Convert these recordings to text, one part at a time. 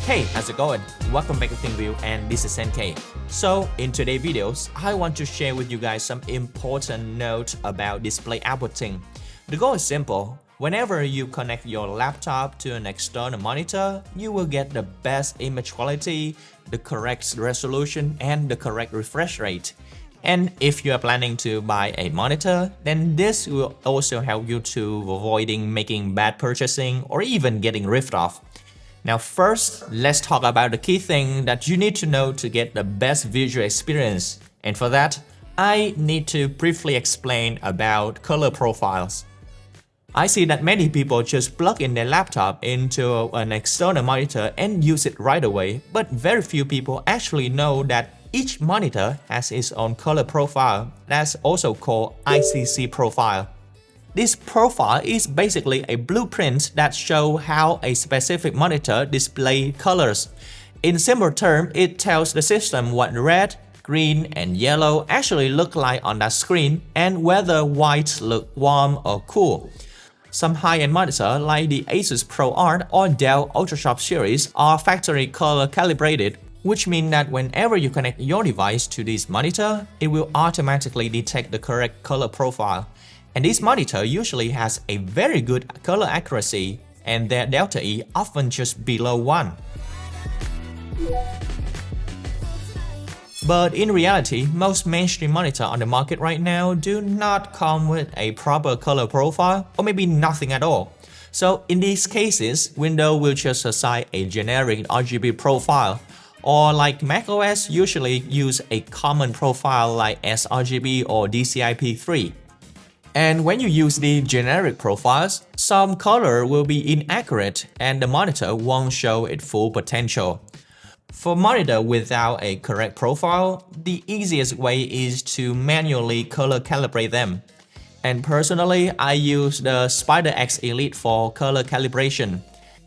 Hey, how's it going? Welcome back to ThinkView, and this is NK. So, in today's videos, I want to share with you guys some important notes about display outputting. The goal is simple. Whenever you connect your laptop to an external monitor, you will get the best image quality, the correct resolution, and the correct refresh rate. And if you are planning to buy a monitor, then this will also help you to avoiding making bad purchasing or even getting ripped off. Now first, let's talk about the key thing that you need to know to get the best visual experience. And for that, I need to briefly explain about color profiles. I see that many people just plug in their laptop into an external monitor and use it right away, but very few people actually know that each monitor has its own color profile, that's also called ICC profile. This profile is basically a blueprint that shows how a specific monitor displays colors. In simple terms, it tells the system what red, green, and yellow actually look like on that screen and whether white look warm or cool. Some high-end monitors like the Asus ProArt or Dell UltraSharp series are factory color calibrated, which means that whenever you connect your device to this monitor, it will automatically detect the correct color profile. And this monitor usually has a very good color accuracy, and their delta E often just below 1. But in reality, most mainstream monitors on the market right now do not come with a proper color profile, or maybe nothing at all. So in these cases, Windows will just assign a generic RGB profile, or like macOS usually use a common profile like sRGB or DCI-P3. And when you use the generic profiles, some color will be inaccurate and the monitor won't show its full potential. For monitor without a correct profile, the easiest way is to manually color calibrate them. And personally, I use the SpiderX Elite for color calibration.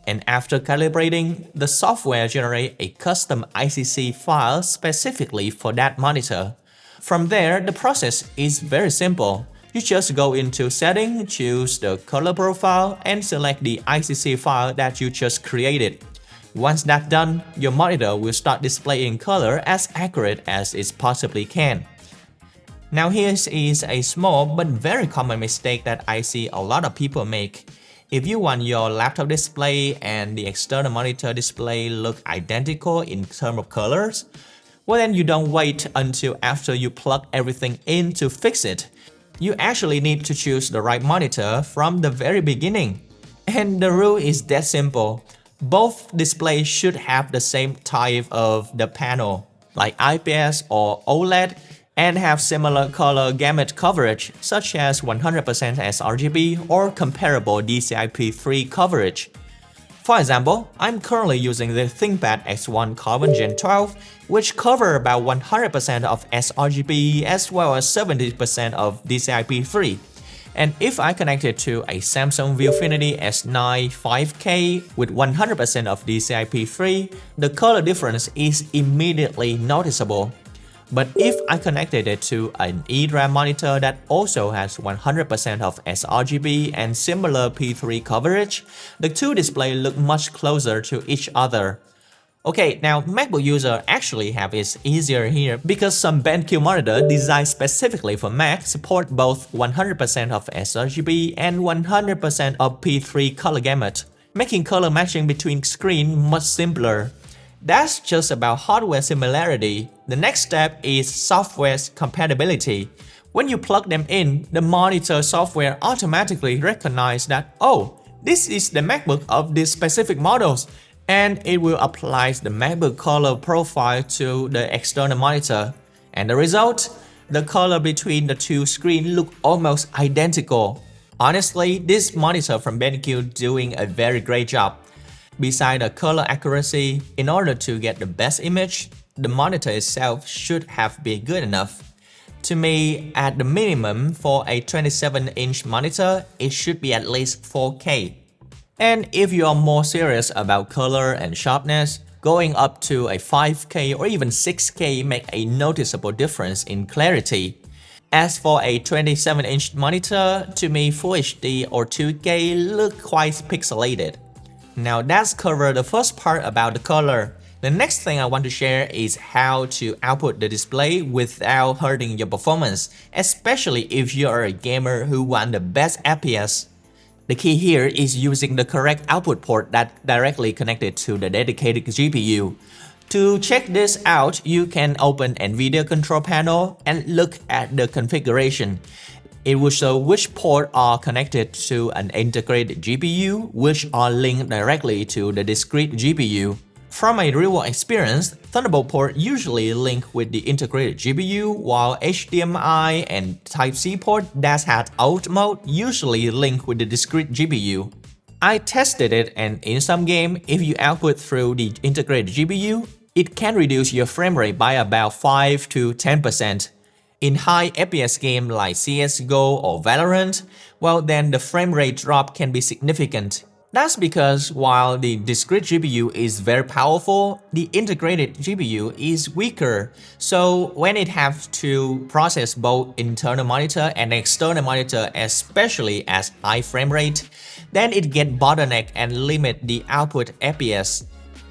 And after calibrating, the software generates a custom ICC file specifically for that monitor. From there, the process is very simple. You just go into Settings, choose the color profile, and select the ICC file that you just created. Once that's done, your monitor will start displaying color as accurate as it possibly can. Now here is a small but very common mistake that I see a lot of people make. If you want your laptop display and the external monitor display look identical in terms of colors, well then you don't wait until after you plug everything in to fix it. You actually need to choose the right monitor from the very beginning. And the rule is that simple. Both displays should have the same type of the panel, like IPS or OLED, and have similar color gamut coverage, such as 100% sRGB or comparable DCI-P3 coverage. For example, I'm currently using the ThinkPad X1 Carbon Gen 12, which cover about 100% of sRGB as well as 70% of DCI-P3. And if I connect it to a Samsung Viewfinity S9 5K with 100% of DCI-P3, the color difference is immediately noticeable. But if I connected it to an eDRAM monitor that also has 100% of sRGB and similar P3 coverage, the two displays look much closer to each other. Okay, now MacBook users actually have it easier here because some BenQ monitor designed specifically for Mac support both 100% of sRGB and 100% of P3 color gamut, making color matching between screens much simpler. That's just about hardware similarity. The next step is software compatibility. When you plug them in, the monitor software automatically recognizes that, oh, this is the MacBook of these specific models, and it will apply the MacBook color profile to the external monitor. And the result? The color between the two screens look almost identical. Honestly, this monitor from BenQ doing a very great job. Besides the color accuracy, in order to get the best image, the monitor itself should have been good enough. To me, at the minimum for a 27-inch monitor, it should be at least 4K. And if you are more serious about color and sharpness, going up to a 5K or even 6K make a noticeable difference in clarity. As for a 27-inch monitor, to me Full HD or 2K look quite pixelated. Now that's covered the first part about the color. The next thing I want to share is how to output the display without hurting your performance, especially if you're a gamer who wants the best FPS. The key here is using the correct output port that's directly connected to the dedicated GPU. To check this out, you can open NVIDIA control panel and look at the configuration. It will show which ports are connected to an integrated GPU, which are linked directly to the discrete GPU. From a real-world experience, Thunderbolt port usually link with the integrated GPU, while HDMI and Type-C port that has out mode usually link with the discrete GPU. I tested it, and in some game, if you output through the integrated GPU, it can reduce your frame rate by about 5 to 10%. In high FPS games like CSGO or Valorant, well then the frame rate drop can be significant. That's because while the discrete GPU is very powerful, the integrated GPU is weaker. So when it has to process both internal monitor and external monitor, especially at high frame rate, then it gets bottleneck and limit the output FPS.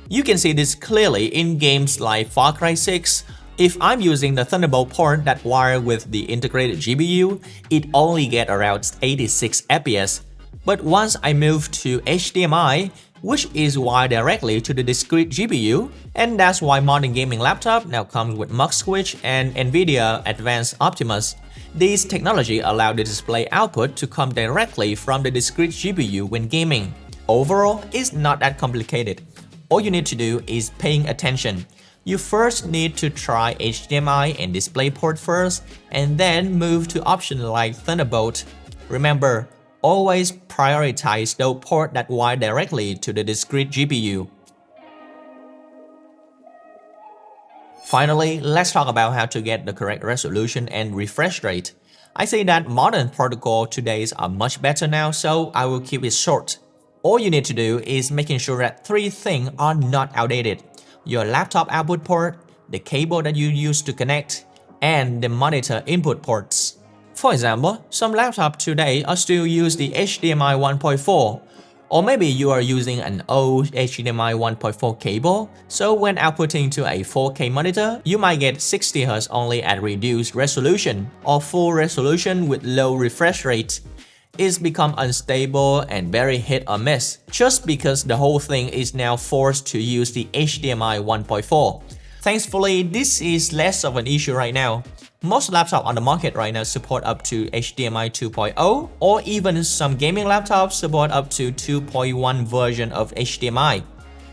You can see this clearly in games like Far Cry 6. If I'm using the Thunderbolt port that wired with the integrated GPU, it only gets around 86 FPS. But once I move to HDMI, which is wired directly to the discrete GPU, and that's why modern gaming laptop now comes with mux switch and NVIDIA Advanced Optimus. These technology allow the display output to come directly from the discrete GPU when gaming. Overall, it's not that complicated. All you need to do is paying attention. You first need to try HDMI and DisplayPort first, and then move to options like Thunderbolt. Remember, always prioritize those ports that wire directly to the discrete GPU. Finally, let's talk about how to get the correct resolution and refresh rate. I say that modern protocols today are much better now, so I will keep it short. All you need to do is making sure that 3 things are not outdated: your laptop output port, the cable that you use to connect, and the monitor input ports. For example, some laptops today are still use the HDMI 1.4, or maybe you are using an old HDMI 1.4 cable, so when outputting to a 4K monitor, you might get 60Hz only at reduced resolution, or full resolution with low refresh rate. It's become unstable and very hit or miss, just because the whole thing is now forced to use the HDMI 1.4. Thankfully, this is less of an issue right now. Most laptops on the market right now support up to HDMI 2.0, or even some gaming laptops support up to 2.1 version of HDMI.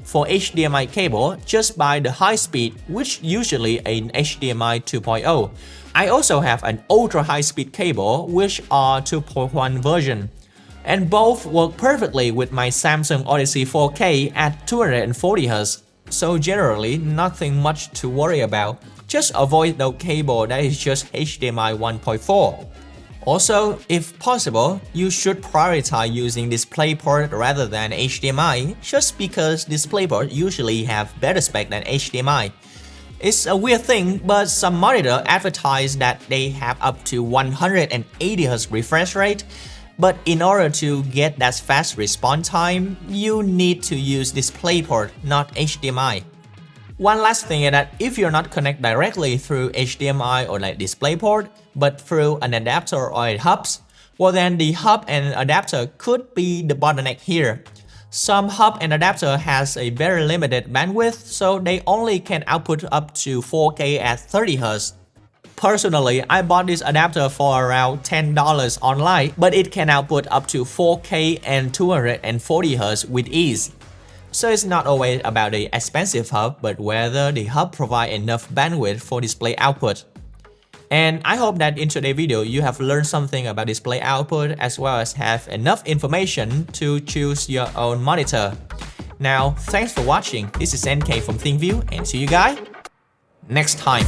For HDMI cable, just buy the high speed, which usually an HDMI 2.0. I also have an ultra high speed cable, which are 2.1 version. And both work perfectly with my Samsung Odyssey 4K at 240Hz. So generally, nothing much to worry about. Just avoid the cable that is just HDMI 1.4. Also, if possible, you should prioritize using DisplayPort rather than HDMI, just because DisplayPort usually have better spec than HDMI. It's a weird thing, but some monitor advertise that they have up to 180Hz refresh rate, but in order to get that fast response time, you need to use DisplayPort, not HDMI. One last thing is that if you're not connected directly through HDMI or like DisplayPort, but through an adapter or a hubs, well then the hub and adapter could be the bottleneck here. Some hub and adapter has a very limited bandwidth, so they only can output up to 4K at 30Hz. Personally, I bought this adapter for around $10 online, but it can output up to 4K and 240Hz with ease. So it's not always about the expensive hub, but whether the hub provides enough bandwidth for display output. And I hope that in today's video you have learned something about display output as well as have enough information to choose your own monitor. Now, thanks for watching. This is NK from ThinkView, and see you guys next time.